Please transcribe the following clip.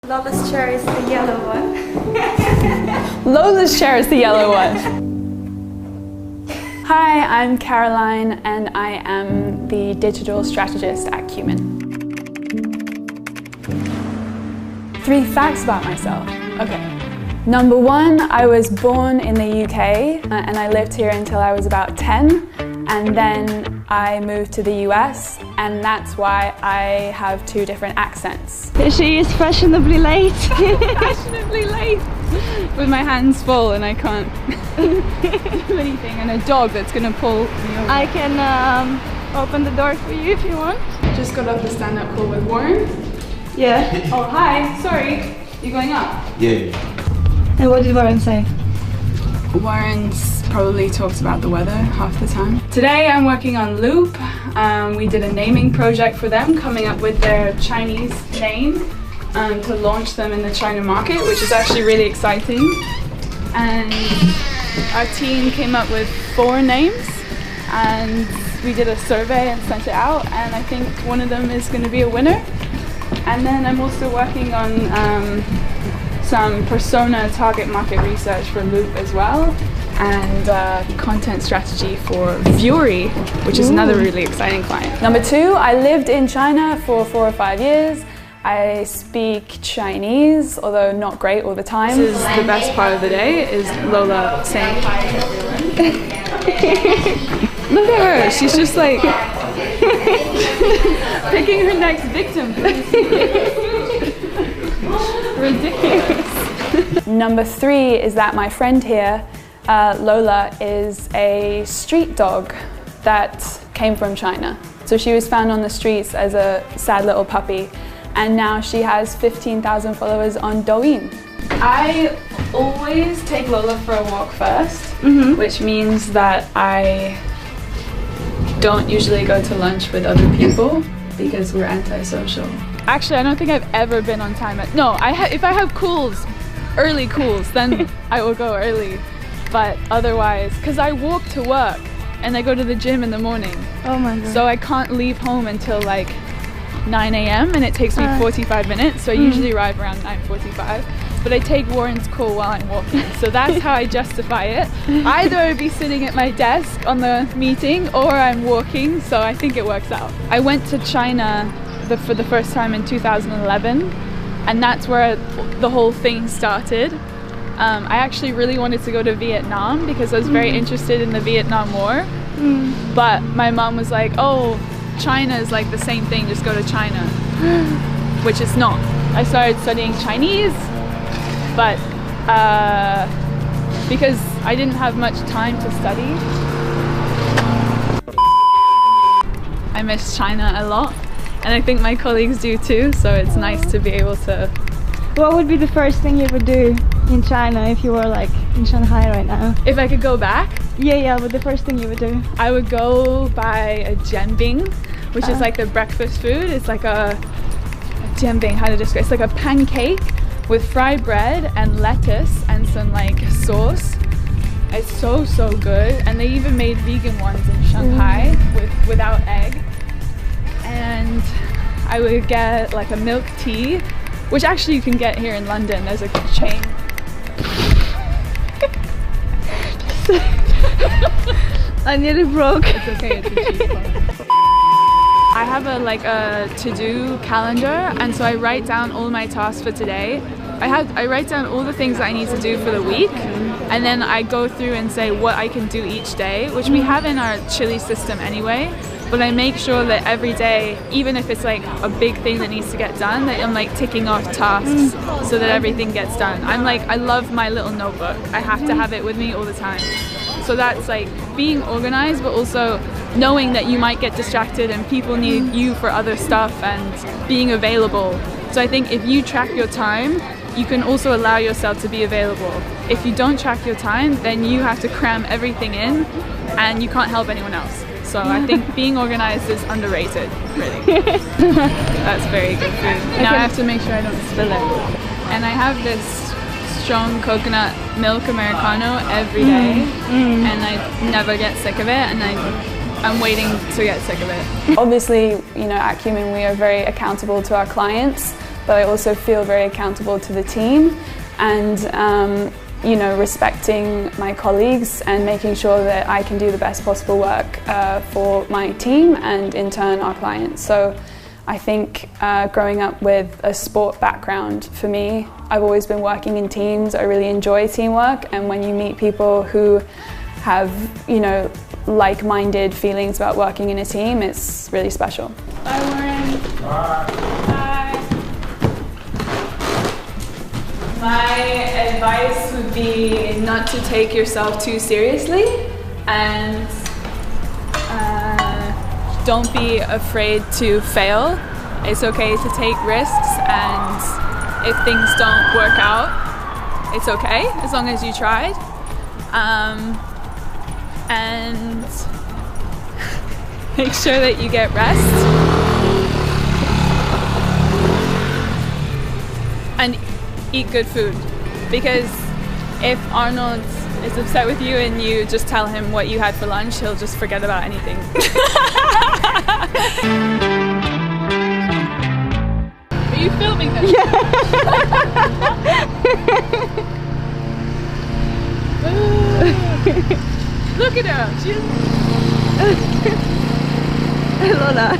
Lola's chair is the yellow one. Lola's chair is the yellow one. Hi, I'm Caroline and I am the digital strategist at Qumin. 3 facts about myself. Okay. Number 1, I was born in the UK and I lived here until I was about 10, and then I moved to the US, and that's why I have 2 different accents. She is fashionably late. Fashionably late! With my hands full and I can't do anything, and a dog that's gonna pull me over. I can open the door for you if you want. Just got off the stand-up call with Warren. Yeah. Oh, hi, sorry. You going up? Yeah. And what did Warren say? Warren's probably talks about the weather half the time. Today I'm working on Loop. We did a naming project for them, coming up with their Chinese name to launch them in the China market, which is actually really exciting. And our team came up with 4 names, and we did a survey and sent it out, and I think one of them is going to be a winner. And then I'm also working on some persona target market research for Loop as well, and content strategy for Fury, which is another really exciting client. Number 2, I lived in China for 4 or 5 years. I speak Chinese, although not great all the time. This is the best part of the day, is Lola saying hi to everyone. Look at her, she's just like picking her next victim. Ridiculous. Number 3 is that my friend here, Lola, is a street dog that came from China. So she was found on the streets as a sad little puppy, and now she has 15,000 followers on Douyin. I always take Lola for a walk first, which means that I don't usually go to lunch with other people because we're antisocial. Actually, I don't think I've ever been on time. No, if I have early calls, then I will go early. But otherwise, because I walk to work and I go to the gym in the morning. Oh my god. So I can't leave home until like 9 a.m. and it takes me 45 minutes. So I usually arrive around 9:45. But I take Warren's call while I'm walking. So that's how I justify it. Either I'd be sitting at my desk on the meeting or I'm walking, so I think it works out. I went to China for the first time in 2011, and that's where the whole thing started. I actually really wanted to go to Vietnam because I was very interested in the Vietnam War, but my mom was like, oh, China is like the same thing, just go to China, which it's not. I started studying Chinese, but because I didn't have much time to study. I miss China a lot, and I think my colleagues do too, so it's nice to be able to... What would be the first thing you would do in China if you were like in Shanghai right now? If I could go back? Yeah, but the first thing you would do? I would go buy a jianbing, which is like the breakfast food. It's like a jianbing, how to describe it? It's like a pancake with fried bread and lettuce and some like sauce. It's so good, and they even made vegan ones in Shanghai without egg. And I would get like a milk tea, which actually you can get here in London. There's a chain. I nearly broke. It's okay, it's a cheap one. I have a to-do calendar, and so I write down all my tasks for today. I write down all the things that I need to do for the week, and then I go through and say what I can do each day, which we have in our Chili system anyway. But I make sure that every day, even if it's like a big thing that needs to get done, that I'm like ticking off tasks so that everything gets done. I love my little notebook. I have to have it with me all the time. So that's like being organized, but also knowing that you might get distracted and people need you for other stuff, and being available. So I think if you track your time, you can also allow yourself to be available. If you don't track your time, then you have to cram everything in and you can't help anyone else. So I think being organized is underrated, really. That's very good food. Now I have to make sure I don't spill it. And I have this strong coconut milk Americano every day, and I never get sick of it, and I'm waiting to get sick of it. Obviously, you know, at Qumin we are very accountable to our clients, but I also feel very accountable to the team, and you know, respecting my colleagues and making sure that I can do the best possible work for my team and in turn our clients. So I think growing up with a sport background, for me, I've always been working in teams. I really enjoy teamwork, and when you meet people who have, you know, like-minded feelings about working in a team, it's really special. Bye, Warren. Bye. My advice would be not to take yourself too seriously, and don't be afraid to fail. It's okay to take risks, and if things don't work out, it's okay as long as you tried. And make sure that you get rest and eat good food, because if Arnold is upset with you and you just tell him what you had for lunch, he'll just forget about anything. Are you filming this? Yeah. Look at her! She's... Lola.